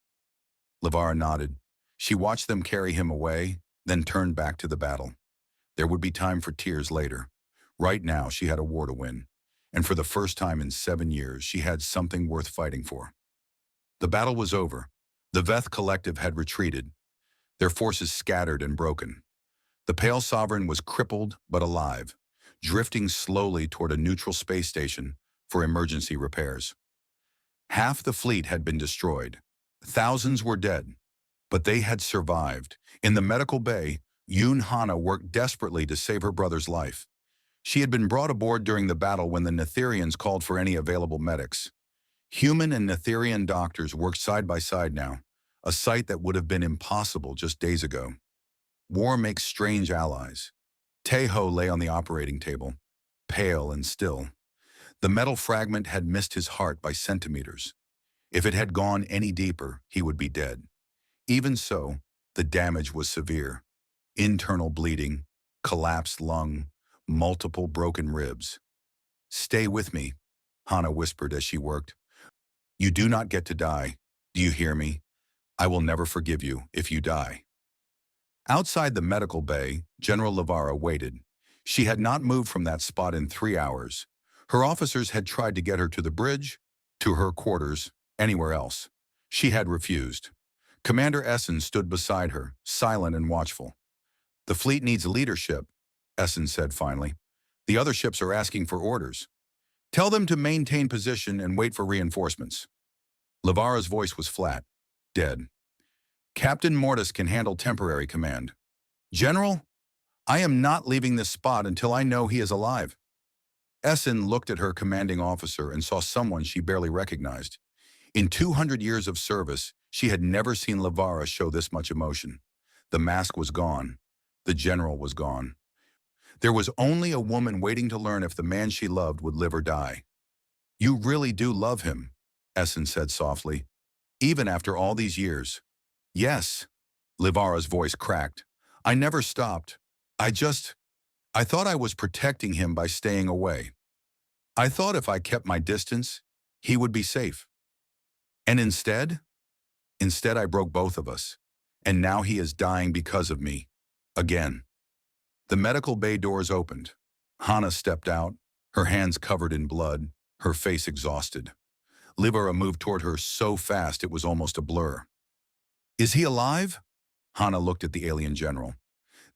Lavara nodded. She watched them carry him away, then turned back to the battle. There would be time for tears later. Right now, she had a war to win. And for the first time in 7 years, she had something worth fighting for. The battle was over. The Veth Collective had retreated, their forces scattered and broken. The Pale Sovereign was crippled but alive, drifting slowly toward a neutral space station for emergency repairs. Half the fleet had been destroyed. Thousands were dead, but they had survived. In the medical bay, Yoon Hana worked desperately to save her brother's life. She had been brought aboard during the battle when the Netherians called for any available medics. Human and Netherian doctors worked side by side now, a sight that would have been impossible just days ago. War makes strange allies. Tae-ho lay on the operating table, pale and still. The metal fragment had missed his heart by centimeters. If it had gone any deeper, he would be dead. Even so, the damage was severe. Internal bleeding, collapsed lung, multiple broken ribs. "Stay with me," Hana whispered as she worked. "You do not get to die. Do you hear me? I will never forgive you if you die." Outside the medical bay, General Lavara waited. She had not moved from that spot in 3 hours. Her officers had tried to get her to the bridge, to her quarters, anywhere else. She had refused. Commander Essen stood beside her, silent and watchful. "The fleet needs leadership," Essen said finally. "The other ships are asking for orders. Tell them to maintain position and wait for reinforcements." Lavara's voice was flat, dead. "Captain Mortis can handle temporary command." "General, I am not leaving this spot until I know he is alive." Essen looked at her commanding officer and saw someone she barely recognized. In 200 years of service, she had never seen Lavara show this much emotion. The mask was gone. The general was gone. There was only a woman waiting to learn if the man she loved would live or die. "You really do love him," Essen said softly, "even after all these years." "Yes," Livara's voice cracked. "I never stopped. I thought I was protecting him by staying away. I thought if I kept my distance, he would be safe. And instead I broke both of us. And now he is dying because of me. Again." The medical bay doors opened. Hana stepped out, her hands covered in blood, her face exhausted. Livara moved toward her so fast it was almost a blur. "Is he alive?" Hana looked at the alien general.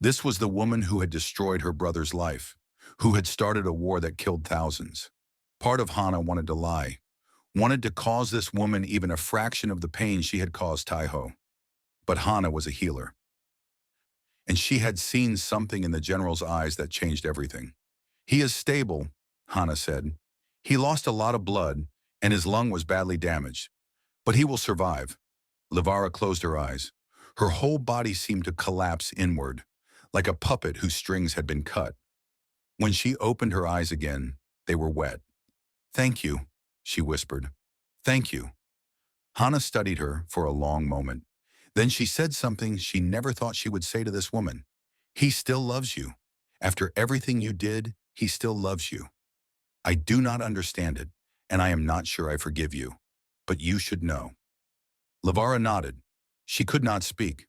This was the woman who had destroyed her brother's life, who had started a war that killed thousands. Part of Hana wanted to lie, wanted to cause this woman even a fraction of the pain she had caused Tae-ho. But Hana was a healer. And she had seen something in the general's eyes that changed everything. "He is stable," Hana said. "He lost a lot of blood, and his lung was badly damaged. But he will survive." Livara closed her eyes. Her whole body seemed to collapse inward, like a puppet whose strings had been cut. When she opened her eyes again, they were wet. "Thank you," she whispered. "Thank you." Hannah studied her for a long moment. Then she said something she never thought she would say to this woman. "He still loves you. After everything you did, he still loves you. I do not understand it, and I am not sure I forgive you. But you should know." Lavara nodded. She could not speak.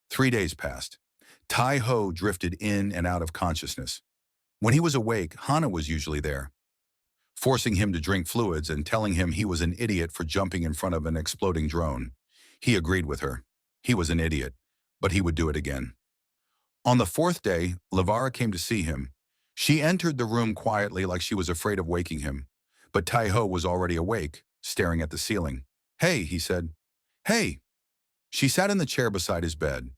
3 days passed. Tai Ho drifted in and out of consciousness. When he was awake, Hana was usually there, forcing him to drink fluids and telling him he was an idiot for jumping in front of an exploding drone. He agreed with her. He was an idiot, but he would do it again. On the 4th day, Lavara came to see him. She entered the room quietly like she was afraid of waking him. But Tai Ho was already awake, staring at the ceiling. "Hey," he said. "Hey." She sat in the chair beside his bed.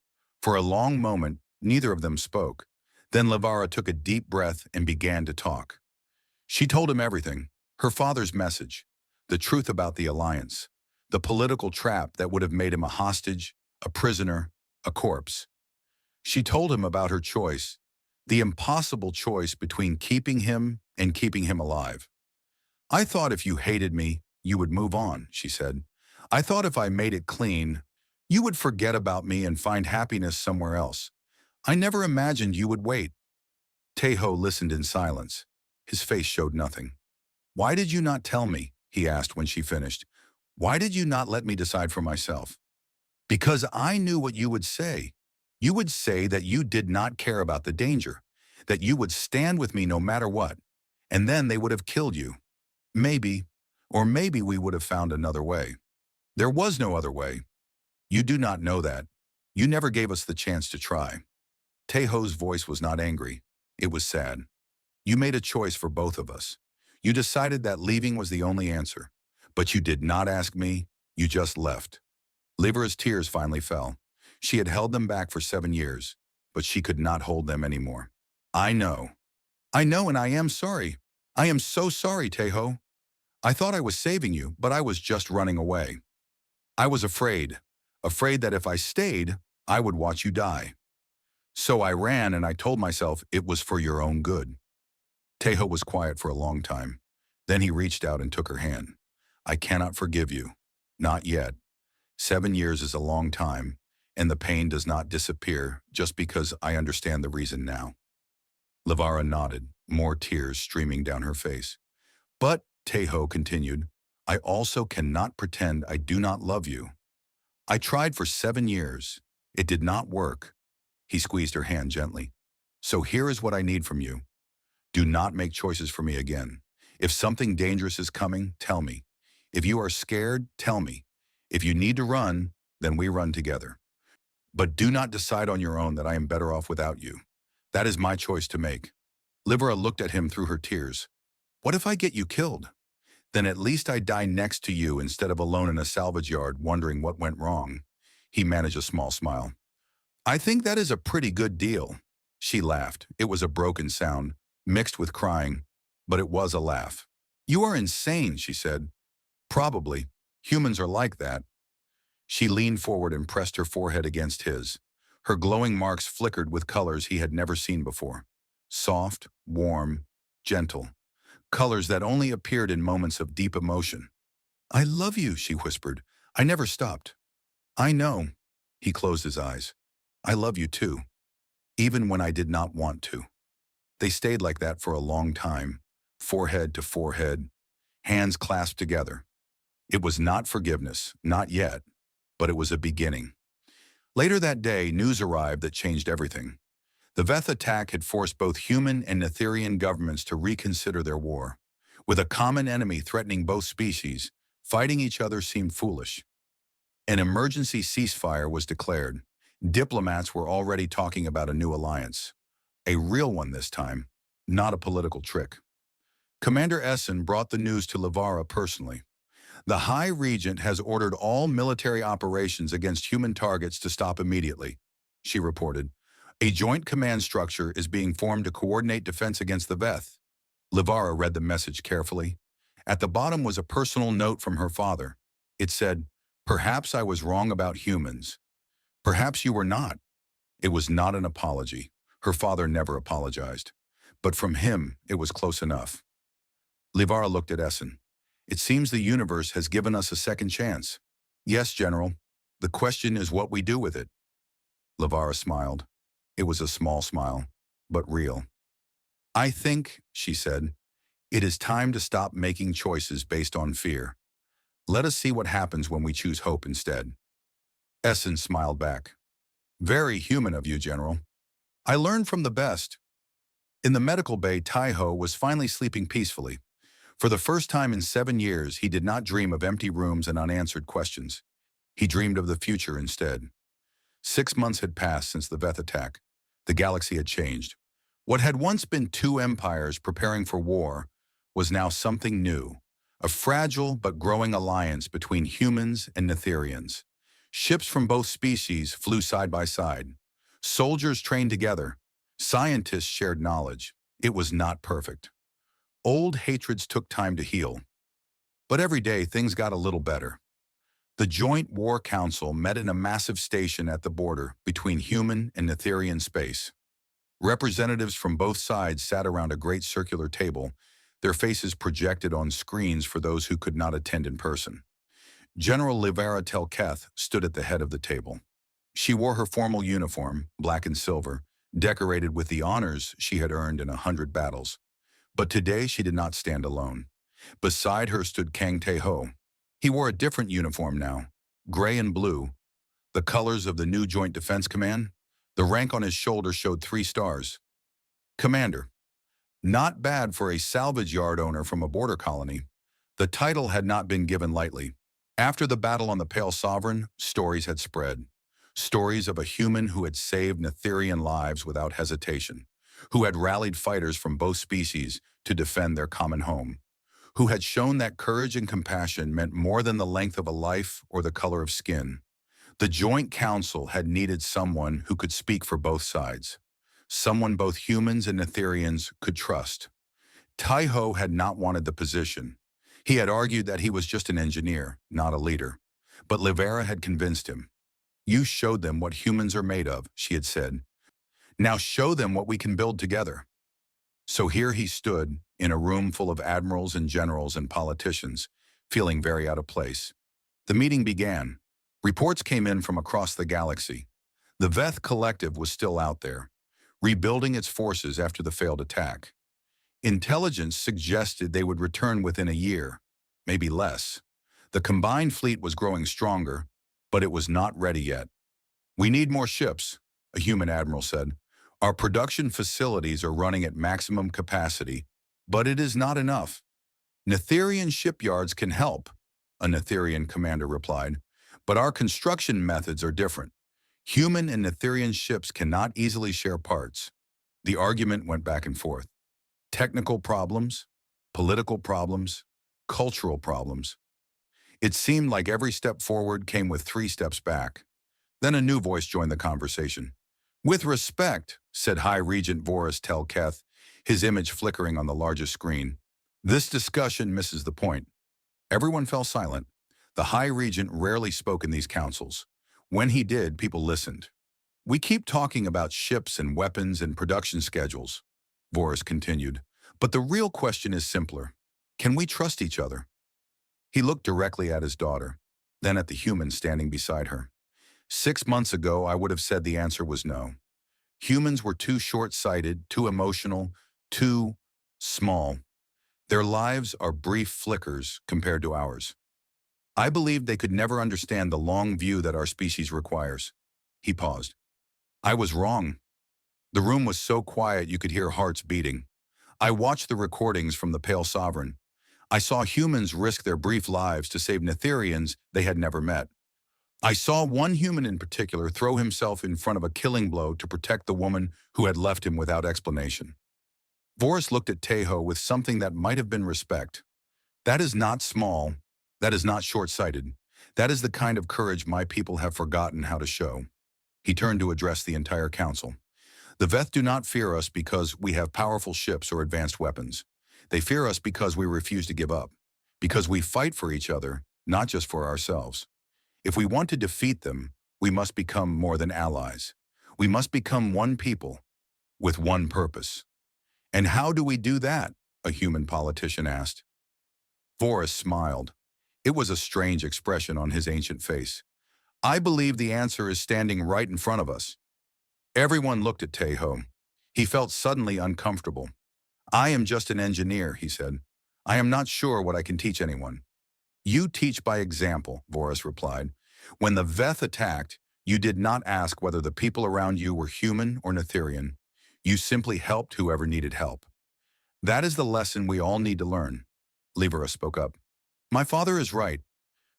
For a long moment, neither of them spoke. Then Lavara took a deep breath and began to talk. She told him everything: her father's message, the truth about the alliance, the political trap that would have made him a hostage, a prisoner, a corpse. She told him about her choice, the impossible choice between keeping him and keeping him alive. "I thought if you hated me, you would move on," she said. "I thought if I made it clean, you would forget about me and find happiness somewhere else. I never imagined you would wait." Teho listened in silence. His face showed nothing. "Why did you not tell me?" he asked when she finished. "Why did you not let me decide for myself?" "Because I knew what you would say. You would say that you did not care about the danger, that you would stand with me no matter what, and then they would have killed you. Maybe, or maybe we would have found another way. There was no other way. You do not know that. You never gave us the chance to try." Teho's voice was not angry. It was sad. "You made a choice for both of us. You decided that leaving was the only answer. But you did not ask me. You just left." Livera's tears finally fell. She had held them back for 7 years, but she could not hold them anymore. "I know. I know, and I am sorry. I am so sorry, Teho. I thought I was saving you, but I was just running away. I was afraid that if I stayed, I would watch you die. So I ran, and I told myself it was for your own good." Teho was quiet for a long time. Then he reached out and took her hand. "I cannot forgive you. Not yet. 7 years is a long time, and the pain does not disappear just because I understand the reason now." Lavara nodded, more tears streaming down her face. "But," Teho continued, "I also cannot pretend I do not love you. I tried for 7 years. It did not work." He squeezed her hand gently. "So here is what I need from you. Do not make choices for me again. If something dangerous is coming, tell me. If you are scared, tell me. If you need to run, then we run together. But do not decide on your own that I am better off without you. That is my choice to make." Livera looked at him through her tears. "What if I get you killed? Then at least I die next to you instead of alone in a salvage yard wondering what went wrong." He managed a small smile. "I think that is a pretty good deal." She laughed. It was a broken sound, mixed with crying, but it was a laugh. "You are insane," she said. "Probably. Humans are like that." She leaned forward and pressed her forehead against his. Her glowing marks flickered with colors he had never seen before. Soft, warm, gentle. Colors that only appeared in moments of deep emotion. "I love you," she whispered. "I never stopped." "I know." He closed his eyes. "I love you too, even when I did not want to." They stayed like that for a long time, forehead to forehead, hands clasped together. It was not forgiveness, not yet, but it was a beginning. Later that day, news arrived that changed everything. The Veth attack had forced both human and Netherian governments to reconsider their war. With a common enemy threatening both species, fighting each other seemed foolish. An emergency ceasefire was declared. Diplomats were already talking about a new alliance. A real one this time, not a political trick. Commander Essen brought the news to Lavara personally. "The High Regent has ordered all military operations against human targets to stop immediately," she reported. "A joint command structure is being formed to coordinate defense against the Veth." Lavara read the message carefully. At the bottom was a personal note from her father. It said, "Perhaps I was wrong about humans, Perhaps you were not. It was not an apology. Her father never apologized. But from him, it was close enough. Livara looked at Essen. It seems the universe has given us a second chance. Yes, General. The question is what we do with it. Livara smiled. It was a small smile, but real. I think, she said, it is time to stop making choices based on fear. Let us see what happens when we choose hope instead. Essen smiled back. Very human of you, General. I learned from the best. In the medical bay, Tai-Ho was finally sleeping peacefully. For the first time in 7 years, he did not dream of empty rooms and unanswered questions. He dreamed of the future instead. 6 months had passed since the Veth attack. The galaxy had changed. What had once been two empires preparing for war was now something new, a fragile but growing alliance between humans and Netherians. Ships from both species flew side by side. Soldiers trained together. Scientists shared knowledge. It was not perfect. Old hatreds took time to heal. But every day things got a little better. The Joint War Council met in a massive station at the border between human and Netherian space. Representatives from both sides sat around a great circular table, their faces projected on screens for those who could not attend in person. General Livara Telketh stood at the head of the table. She wore her formal uniform, black and silver, decorated with the honors she had earned in 100 battles. But today she did not stand alone. Beside her stood Kang Tae-ho. He wore a different uniform now, gray and blue, the colors of the new Joint Defense Command. The rank on his shoulder showed 3 stars. Commander. Not bad for a salvage yard owner from a border colony. The title had not been given lightly. After the battle on the Pale Sovereign, stories had spread. Stories of a human who had saved Netherian lives without hesitation, who had rallied fighters from both species to defend their common home, who had shown that courage and compassion meant more than the length of a life or the color of skin. The Joint Council had needed someone who could speak for both sides, someone both humans and Netherians could trust. Tai-Ho had not wanted the position. He had argued that he was just an engineer, not a leader. But Livara had convinced him. You showed them what humans are made of, she had said. Now show them what we can build together. So here he stood, in a room full of admirals and generals and politicians, feeling very out of place. The meeting began. Reports came in from across the galaxy. The Veth Collective was still out there, rebuilding its forces after the failed attack. Intelligence suggested they would return within a year, maybe less. The combined fleet was growing stronger, but it was not ready yet. We need more ships, a human admiral said. Our production facilities are running at maximum capacity, but it is not enough. Netherian shipyards can help, a Netherian commander replied, but our construction methods are different. Human and Netherian ships cannot easily share parts. The argument went back and forth. Technical problems, political problems, cultural problems. It seemed like every step forward came with 3 steps back. Then a new voice joined the conversation. With respect, said High Regent Voris Telketh, his image flickering on the largest screen. This discussion misses the point. Everyone fell silent. The High Regent rarely spoke in these councils. When he did, people listened. We keep talking about ships and weapons and production schedules, Voris continued. But the real question is simpler. Can we trust each other? He looked directly at his daughter, then at the human standing beside her. 6 months ago, I would have said the answer was no. Humans were too short-sighted, too emotional, too small. Their lives are brief flickers compared to ours. I believed they could never understand the long view that our species requires. He paused. I was wrong. The room was so quiet you could hear hearts beating. I watched the recordings from the Pale Sovereign. I saw humans risk their brief lives to save Netherians they had never met. I saw one human in particular throw himself in front of a killing blow to protect the woman who had left him without explanation. Voris looked at Tae-Ho with something that might have been respect. That is not small. That is not short-sighted. That is the kind of courage my people have forgotten how to show. He turned to address the entire council. The Veth do not fear us because we have powerful ships or advanced weapons. They fear us because we refuse to give up, because we fight for each other, not just for ourselves. If we want to defeat them, We must become more than allies. We must become one people with one purpose. And how do we do that? A human politician asked. Voris smiled. It was a strange expression on his ancient face. I believe the answer is standing right in front of us. Everyone looked at Tejo. He felt suddenly uncomfortable. I am just an engineer, he said. I am not sure what I can teach anyone. You teach by example, Voris replied. When the Veth attacked, you did not ask whether the people around you were human or Netherian. You simply helped whoever needed help. That is the lesson we all need to learn. Livera spoke up. My father is right.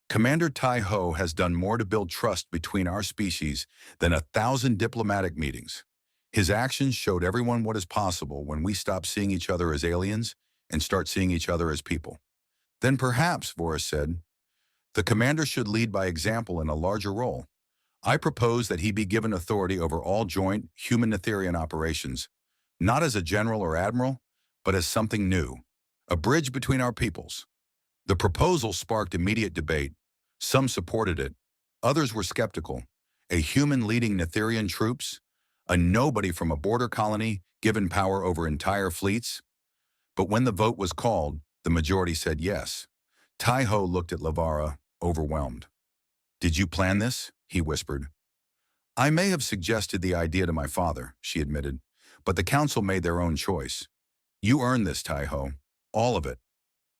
Commander Tai Ho has done more to build trust between our species than 1,000 diplomatic meetings. His actions showed everyone what is possible when we stop seeing each other as aliens and start seeing each other as people. Then perhaps, Voris said, the commander should lead by example in a larger role. I propose that he be given authority over all joint human-Netherian operations, not as a general or admiral, but as something new, a bridge between our peoples. The proposal sparked immediate debate. Some supported it. Others were skeptical. A human leading Netherian troops? A nobody from a border colony given power over entire fleets? But when the vote was called, the majority said yes. Tai Ho looked at Livera, overwhelmed. Did you plan this? He whispered. I may have suggested the idea to my father, she admitted, but the council made their own choice. You earned this, Tai Ho. All of it.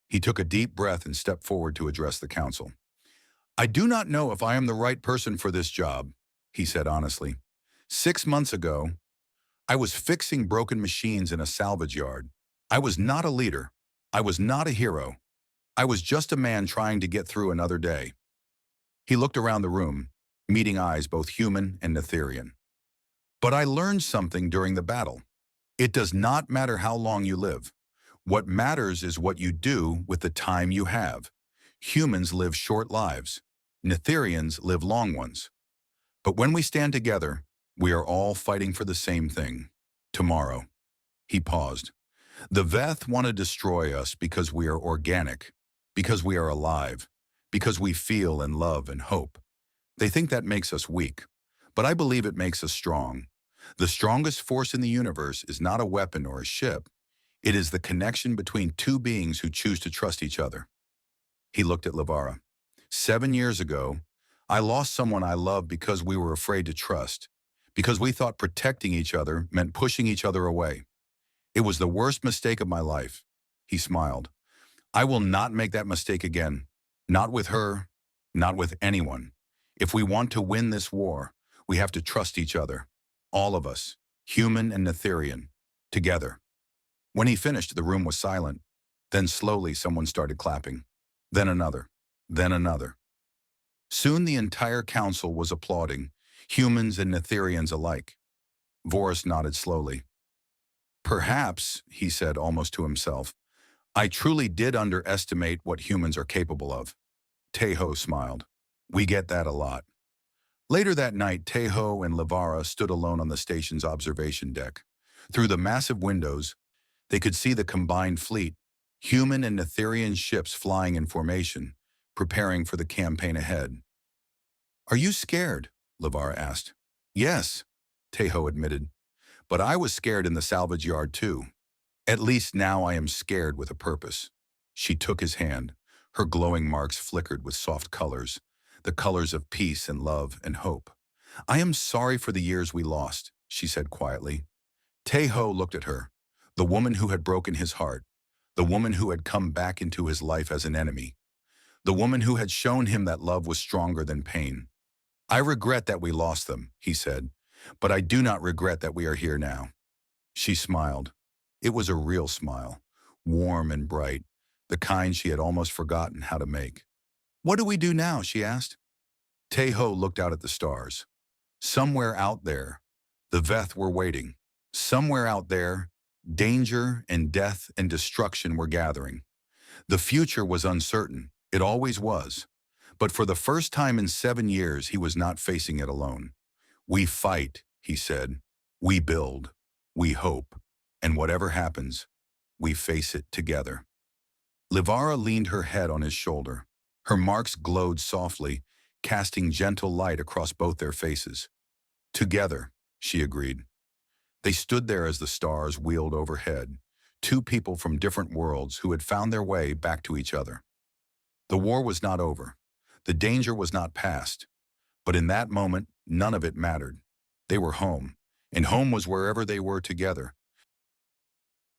He took a deep breath and stepped forward to address the council. I do not know if I am the right person for this job, he said honestly. 6 months ago, I was fixing broken machines in a salvage yard. I was not a leader. I was not a hero. I was just a man trying to get through another day. He looked around the room, meeting eyes both human and Netherian. But I learned something during the battle. It does not matter how long you live. What matters is what you do with the time you have. Humans live short lives. Netherians live long ones. But when we stand together, we are all fighting for the same thing. Tomorrow. He paused. The Veth want to destroy us because we are organic, because we are alive, because we feel and love and hope. They think that makes us weak, but I believe it makes us strong. The strongest force in the universe is not a weapon or a ship. It is the connection between two beings who choose to trust each other. He looked at Livera. 7 years ago, I lost someone I loved because we were afraid to trust, because we thought protecting each other meant pushing each other away. It was the worst mistake of my life. He smiled. I will not make that mistake again. Not with her, not with anyone. If we want to win this war, we have to trust each other. All of us, human and Netherian, together. When he finished, the room was silent. Then slowly someone started clapping. Then another. Then another. Soon the entire council was applauding, humans and Netherians alike. Voris nodded slowly. Perhaps, he said almost to himself, I truly did underestimate what humans are capable of. Tejo smiled. We get that a lot. Later that night, Tejo and Livera stood alone on the station's observation deck. Through the massive windows, they could see the combined fleet, human and Netherian ships flying in formation, preparing for the campaign ahead. Are you scared? Livera asked. Yes, Tejo admitted. But I was scared in the salvage yard too. At least now I am scared with a purpose. She took his hand. Her glowing marks flickered with soft colors, the colors of peace and love and hope. I am sorry for the years we lost, she said quietly. Tejo looked at her, the woman who had broken his heart, the woman who had come back into his life as an enemy, the woman who had shown him that love was stronger than pain. I regret that we lost them, he said, but I do not regret that we are here now. She smiled. It was a real smile, warm and bright, the kind she had almost forgotten how to make. What do we do now? She asked. Tejo looked out at the stars. Somewhere out there, the Veth were waiting. Somewhere out there, danger and death and destruction were gathering. The future was uncertain. It always was. But for the first time in 7 years, he was not facing it alone. We fight, he said. We build. We hope. And whatever happens, we face it together. Livera leaned her head on his shoulder. Her marks glowed softly, casting gentle light across both their faces. Together, she agreed. They stood there as the stars wheeled overhead, two people from different worlds who had found their way back to each other. The war was not over. The danger was not past. But in that moment, none of it mattered. They were home, and home was wherever they were together,